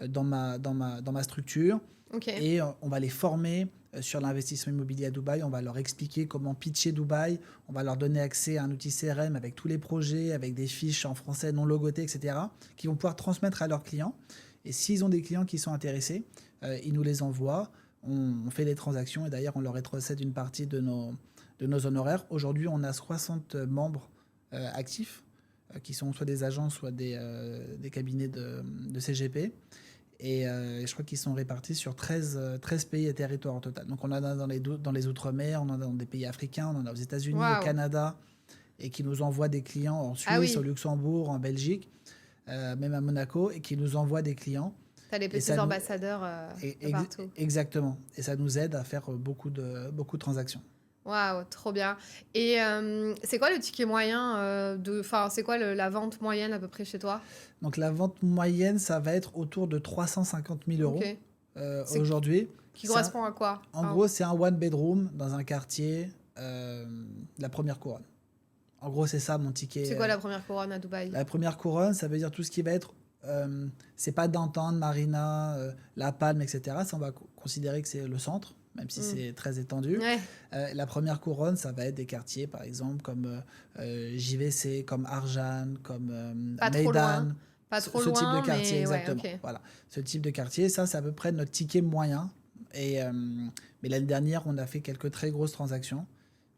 dans ma structure. Ok. Et on va les former sur l'investissement immobilier à Dubaï. On va leur expliquer comment pitcher Dubaï. On va leur donner accès à un outil CRM avec tous les projets, avec des fiches en français non logotées, etc., qui vont pouvoir transmettre à leurs clients. Et s'ils ont des clients qui sont intéressés, ils nous les envoient. On fait des transactions et d'ailleurs, on leur rétrocède une partie de nos honoraires. Aujourd'hui, on a 60 membres actifs qui sont soit des agences, soit des cabinets de CGP. Et je crois qu'ils sont répartis sur 13 pays et territoires en total. Donc on en a dans les Outre-mer, on en a dans des pays africains, on en a aux États-Unis, au Waouh. Canada, et qui nous envoient des clients en Suisse, Ah oui. au Luxembourg, en Belgique, même à Monaco, et qui nous envoient des clients. T'as les Et petits ça nous- ambassadeurs de partout. Exactement. Et ça nous aide à faire beaucoup de transactions. Waouh, trop bien. Et c'est quoi le ticket moyen enfin, c'est quoi la vente moyenne à peu près chez toi? Donc la vente moyenne, ça va être autour de 350 000 euros Ok. C'est aujourd'hui. Qui correspond à quoi? En gros, c'est un one bedroom dans un quartier, la première couronne. En gros, c'est ça mon ticket. C'est quoi la première couronne à Dubaï? La première couronne, ça veut dire tout ce qui va être. C'est pas Downtown, Marina, La Palme, etc. Ça, on va considérer que c'est le centre, même si c'est très étendu. Ouais. La première couronne, ça va être des quartiers, par exemple, comme JVC, comme Arjan, comme Pas trop loin. Meydan. Pas trop Ce type loin, de quartier, mais exactement. ouais, ok. Voilà. Ce type de quartier, ça, c'est à peu près notre ticket moyen. Mais l'année dernière, on a fait quelques très grosses transactions.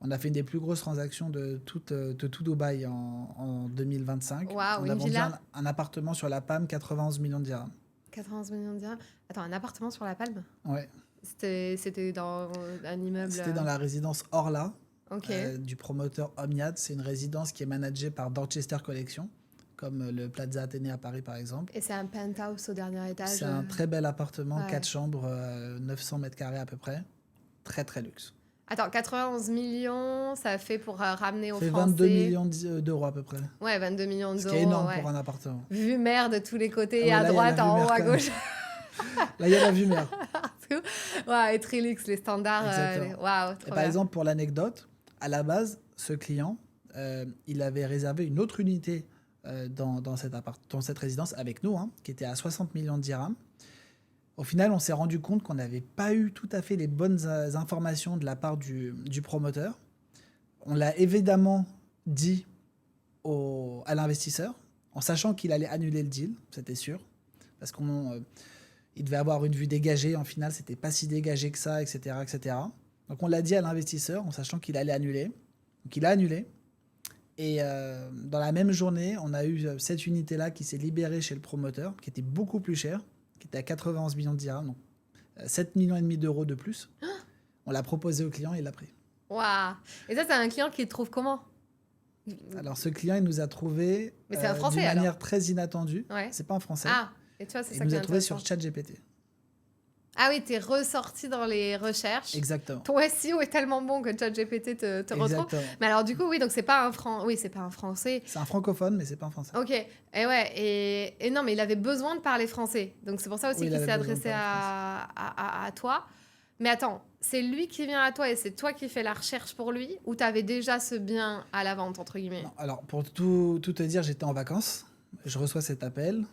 On a fait une des plus grosses transactions de tout Dubaï en 2025. Waouh, On a une vendu villa? un appartement sur la Palme, 91 millions de dirhams. 91 millions de dirhams. Attends, un appartement sur la Palme? Ouais. C'était dans un immeuble. C'était dans la résidence Orla Ok. du promoteur Omniad. C'est une résidence qui est managée par Dorchester Collection, comme le Plaza Athénée à Paris, par exemple. Et c'est un penthouse au dernier étage. C'est un très bel appartement, Ouais. 4 chambres, 900 mètres carrés à peu près. Très, très luxe. Attends, 91 millions, ça fait pour ramener aux C'est Français. 22 millions d'euros à peu près. Ouais, 22 millions Ce d'euros. qui est énorme ouais. pour un appartement. Vue mer de tous les côtés, Ah ouais, à là, il y a droite, la vue en haut, mer à quand même. gauche. Là, il y a la vue mer. Ouais, et très luxe, les standards. Exactement. Waouh, Et trop par bien. exemple, pour l'anecdote, à la base, ce client, il avait réservé une autre unité dans cette résidence avec nous, qui était à 60 millions de dirhams. Au final, on s'est rendu compte qu'on n'avait pas eu tout à fait les bonnes informations de la part du promoteur. On l'a évidemment dit à l'investisseur, en sachant qu'il allait annuler le deal, c'était sûr, parce qu'il devait avoir une vue dégagée. En final, c'était pas si dégagé que ça, etc., etc. Donc on l'a dit à l'investisseur, en sachant qu'il allait annuler. Donc il a annulé. Et dans la même journée, on a eu cette unité-là qui s'est libérée chez le promoteur, qui était beaucoup plus chère, qui était à 91 millions de dirhams, donc 7,5 millions d'euros de plus. On l'a proposé au client et il l'a pris. Waouh. Et ça, c'est un client qui te trouve comment? Alors ce client, il nous a trouvé Mais c'est un Français, d'une alors manière très inattendue. Ouais. C'est pas un Français. Ah, et tu vois, c'est Il ça nous qui est a trouvé intéressant. sur ChatGPT. Ah oui, t'es ressorti dans les recherches. Exactement. Ton SEO est tellement bon que ChatGPT te retrouve. Exactement. Mais alors, du coup, oui, donc c'est pas un c'est pas un Français. C'est un francophone, mais c'est pas un Français. Ok, et ouais, et non, mais il avait besoin de parler français. Donc c'est pour ça aussi Oui, il qu'il avait s'est besoin de adressé parler à toi. Mais attends, c'est lui qui vient à toi et c'est toi qui fais la recherche pour lui, ou t'avais déjà ce bien à la vente, entre guillemets? Non, alors, pour tout te dire, j'étais en vacances. Je reçois cet appel.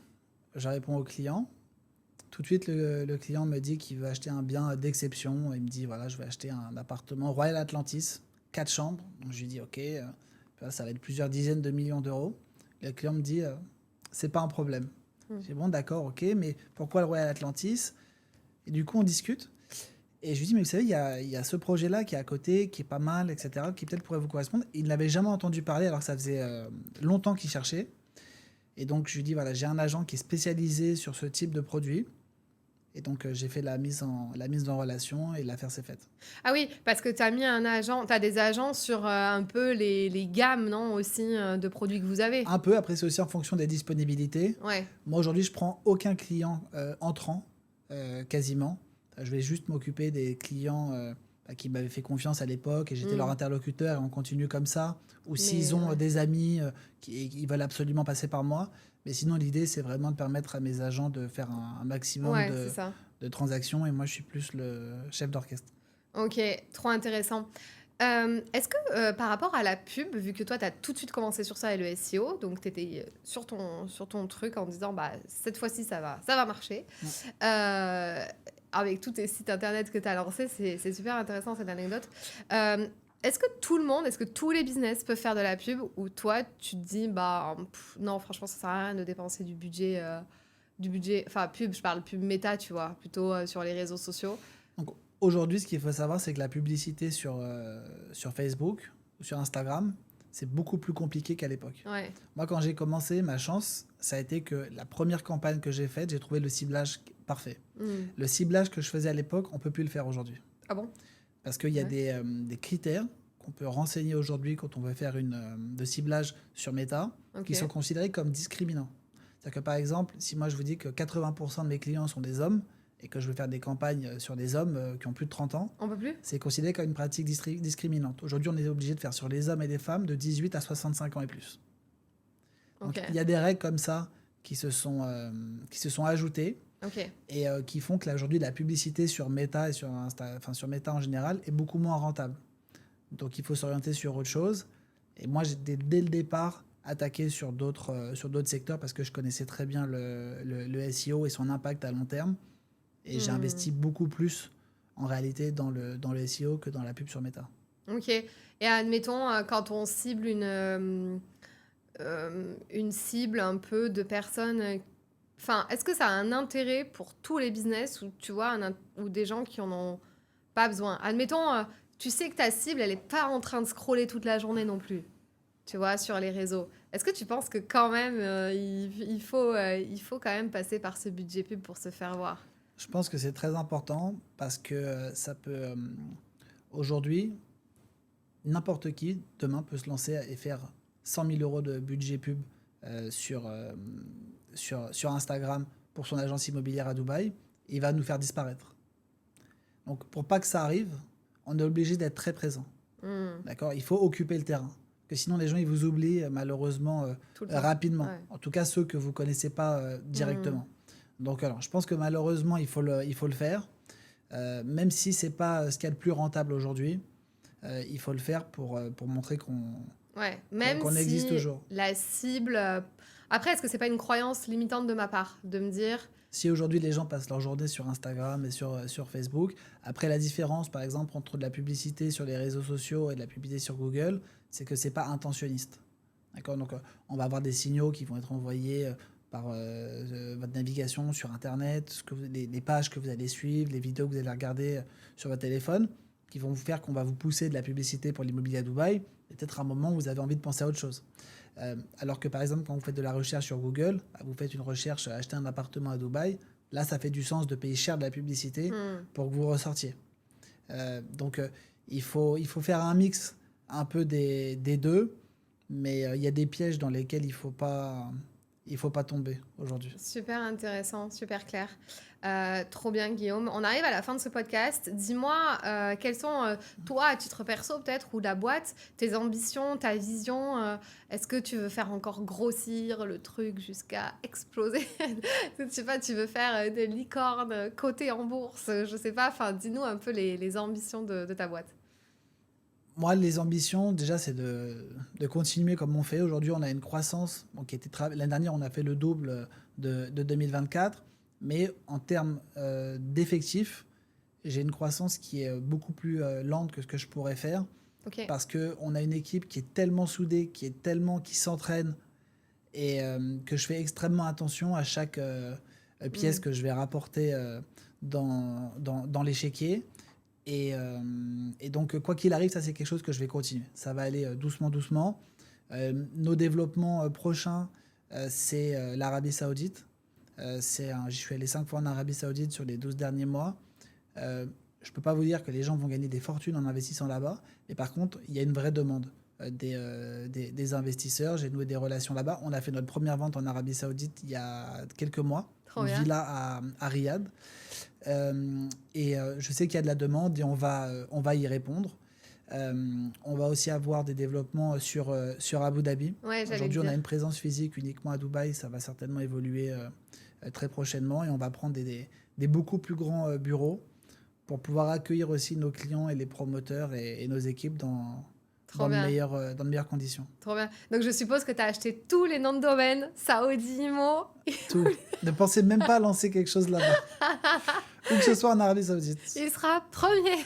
Je réponds au client. Tout de suite, le client me dit qu'il veut acheter un bien d'exception. Il me dit, voilà, je vais acheter un appartement Royal Atlantis, 4 chambres. Donc, je lui dis, OK, ça va être plusieurs dizaines de millions d'euros. Le client me dit, c'est pas un problème. J'ai dit, bon, d'accord, ok, mais pourquoi le Royal Atlantis? Et du coup, on discute. Et je lui dis, mais vous savez, il y a ce projet-là qui est à côté, qui est pas mal, etc., qui peut-être pourrait vous correspondre. Il n'avait jamais entendu parler, alors que ça faisait longtemps qu'il cherchait. Et donc, je lui dis, voilà, j'ai un agent qui est spécialisé sur ce type de produit. Et donc, j'ai fait la mise en relation et l'affaire s'est faite. Ah oui, parce que tu as mis un agent, tu as des agents sur un peu les gammes, non, aussi, de produits que vous avez. Un peu, après, c'est aussi en fonction des disponibilités. Ouais. Moi, aujourd'hui, je prends aucun client entrant, quasiment. Je vais juste m'occuper des clients qui m'avaient fait confiance à l'époque et j'étais leur interlocuteur et on continue comme ça. Ou s'ils ont des amis qui veulent absolument passer par moi. Mais sinon, l'idée, c'est vraiment de permettre à mes agents de faire un maximum Ouais, c'est ça. de transactions et moi, je suis plus le chef d'orchestre. Ok, trop intéressant. Est-ce que par rapport à la pub, vu que toi, tu as tout de suite commencé sur ça et le SEO, donc tu étais sur ton truc en disant, bah, cette fois-ci, ça va marcher. Avec tous tes sites internet que tu as lancés, c'est super intéressant cette anecdote. Est-ce que tous les business peuvent faire de la pub ou toi, tu te dis, bah, non, franchement, ça sert à rien de dépenser du budget, enfin, pub, je parle pub méta, tu vois, plutôt sur les réseaux sociaux. Donc, aujourd'hui, ce qu'il faut savoir, c'est que la publicité sur Facebook ou sur Instagram, c'est beaucoup plus compliqué qu'à l'époque. Ouais. Moi, quand j'ai commencé, ma chance, ça a été que la première campagne que j'ai faite, j'ai trouvé le ciblage parfait. Le ciblage que je faisais à l'époque, on ne peut plus le faire aujourd'hui. Ah bon? Parce qu'il y a des critères qu'on peut renseigner aujourd'hui quand on veut faire de ciblage sur Meta qui sont considérés comme discriminants. C'est-à-dire que par exemple, si moi je vous dis que 80% de mes clients sont des hommes et que je veux faire des campagnes sur des hommes qui ont plus de 30 ans, on peut plus? C'est considéré comme une pratique discriminante. Aujourd'hui, on est obligé de faire sur les hommes et les femmes de 18 à 65 ans et plus. Donc, il y a des règles comme ça qui se sont ajoutées et qui font que aujourd'hui, la publicité sur Meta et sur sur Meta en général est beaucoup moins rentable. Donc, il faut s'orienter sur autre chose. Et moi, j'ai dès le départ attaqué sur d'autres secteurs parce que je connaissais très bien le SEO et son impact à long terme. Et j'ai investi beaucoup plus en réalité dans le SEO que dans la pub sur Meta. Ok. Et admettons, quand on cible une cible un peu de personnes... Enfin, est-ce que ça a un intérêt pour tous les business ou tu vois, ou des gens qui en ont pas besoin? Admettons, tu sais que ta cible, elle est pas en train de scroller toute la journée non plus, tu vois, sur les réseaux. Est-ce que tu penses que quand même, il faut quand même passer par ce budget pub pour se faire voir? Je pense que c'est très important parce que ça peut... aujourd'hui, n'importe qui, demain, peut se lancer et faire 100 000 euros de budget pub sur Instagram pour son agence immobilière à Dubaï. Et il va nous faire disparaître. Donc, pour pas que ça arrive, on est obligé d'être très présent. D'accord? Il faut occuper le terrain. Parce que sinon, les gens, ils vous oublient malheureusement rapidement. Ouais. En tout cas, ceux que vous connaissez pas directement. Donc, alors, je pense que malheureusement, il faut le faire. Même si c'est pas ce qu'il y a de plus rentable aujourd'hui, il faut le faire pour montrer qu'on existe toujours. La cible... Après, est-ce que c'est pas une croyance limitante de ma part de me dire... Si aujourd'hui les gens passent leur journée sur Instagram et sur Facebook, après la différence par exemple entre de la publicité sur les réseaux sociaux et de la publicité sur Google, c'est que c'est pas intentionniste. D'accord? Donc on va avoir des signaux qui vont être envoyés par votre navigation sur Internet, les pages que vous allez suivre, les vidéos que vous allez regarder sur votre téléphone, qui vont vous faire qu'on va vous pousser de la publicité pour l'immobilier à Dubaï, et peut-être un moment où vous avez envie de penser à autre chose. Alors que par exemple, quand vous faites de la recherche sur Google, vous faites une recherche acheter un appartement à Dubaï, là ça fait du sens de payer cher de la publicité pour que vous ressortiez. Donc il faut faire un mix un peu des deux, mais il y a des pièges dans lesquels il faut pas tomber aujourd'hui. Super intéressant, super clair. Trop bien, Guillaume. On arrive à la fin de ce podcast. Dis-moi, quelles sont, toi, à titre perso peut-être, ou la boîte, tes ambitions, ta vision? Est-ce que tu veux faire encore grossir le truc jusqu'à exploser? Je sais pas, tu veux faire des licornes cotées en bourse? Je sais pas, enfin, dis-nous un peu les ambitions de ta boîte. Moi, les ambitions, déjà, c'est de continuer comme on fait. Aujourd'hui, on a une croissance qui était l'année dernière, on a fait le double de 2024. Mais en termes d'effectifs, j'ai une croissance qui est beaucoup plus lente que ce que je pourrais faire. Parce qu'on a une équipe qui est tellement soudée, qui s'entraîne et que je fais extrêmement attention à chaque pièce que je vais rapporter dans l'échiquier. Et donc, quoi qu'il arrive, ça, c'est quelque chose que je vais continuer. Ça va aller doucement, doucement. Nos développements prochains, c'est l'Arabie Saoudite. Je suis allé 5 fois en Arabie Saoudite sur les 12 derniers mois. Je ne peux pas vous dire que les gens vont gagner des fortunes en investissant là-bas. Mais par contre, il y a une vraie demande des investisseurs. J'ai noué des relations là-bas. On a fait notre première vente en Arabie Saoudite il y a quelques mois. Trop Une bien. villa à Riyad. Je sais qu'il y a de la demande et on va y répondre. On va aussi avoir des développements sur Abu Dhabi. Ouais, j'allais Aujourd'hui, te on a dire. une présence physique uniquement à Dubaï. Ça va certainement évoluer très prochainement et on va prendre des beaucoup plus grands bureaux pour pouvoir accueillir aussi nos clients et les promoteurs et nos équipes Trop bien. dans de meilleures conditions. Trop bien. Donc, je suppose que tu as acheté tous les noms de domaine, Saudi Imo. Tout. Ne pensez même pas à lancer quelque chose là-bas. Ou que ce soit en Arabie Saoudite. Il sera premier.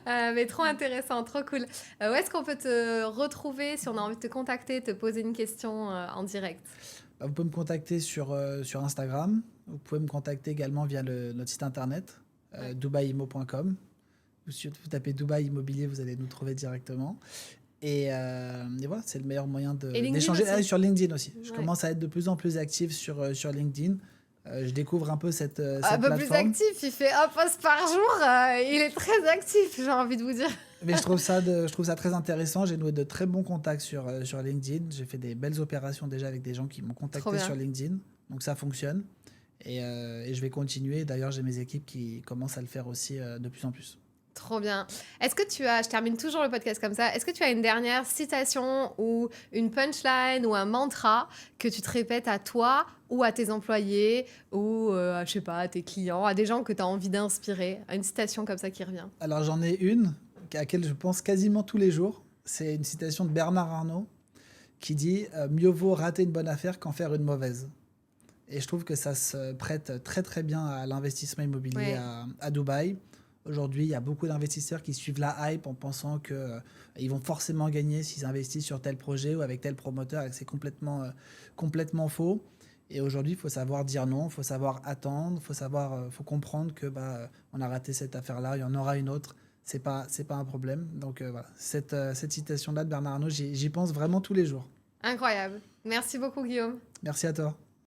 Mais trop intéressant, trop cool. Où est-ce qu'on peut te retrouver si on a envie de te contacter, te poser une question en direct? Vous pouvez me contacter sur Instagram. Vous pouvez me contacter également via notre site internet, dubaïimo.com. Vous tapez Dubaï Immobilier, vous allez nous trouver directement. Et voilà, c'est le meilleur moyen LinkedIn d'échanger. aussi. Sur LinkedIn aussi. Je Ouais. commence à être de plus en plus actif sur LinkedIn. Je découvre un peu cette Un peu plus plateforme. actif, il fait un post par jour, il est très actif, j'ai envie de vous dire. Mais je trouve ça très intéressant. J'ai noué de très bons contacts sur LinkedIn. J'ai fait des belles opérations déjà avec des gens qui m'ont Trop contacté bien. sur LinkedIn. Donc ça fonctionne. Et je vais continuer. D'ailleurs, j'ai mes équipes qui commencent à le faire aussi de plus en plus. Trop bien. Est-ce que je termine toujours le podcast comme ça, est-ce que tu as une dernière citation ou une punchline ou un mantra que tu te répètes à toi ou à tes employés ou, je sais pas, à tes clients, à des gens que tu as envie d'inspirer? Une citation comme ça qui revient. Alors j'en ai une à laquelle je pense quasiment tous les jours. C'est une citation de Bernard Arnault qui dit mieux vaut rater une bonne affaire qu'en faire une mauvaise. Et je trouve que ça se prête très très bien à l'investissement immobilier Ouais. à Dubaï. Aujourd'hui, il y a beaucoup d'investisseurs qui suivent la hype en pensant qu'ils vont forcément gagner s'ils investissent sur tel projet ou avec tel promoteur, et que c'est complètement faux. Et aujourd'hui, il faut savoir dire non, il faut savoir attendre, faut comprendre que on a raté cette affaire-là, il y en aura une autre. C'est pas un problème. Donc voilà, cette citation-là de Bernard Arnault, j'y pense vraiment tous les jours. Incroyable. Merci beaucoup, Guillaume. Merci à toi.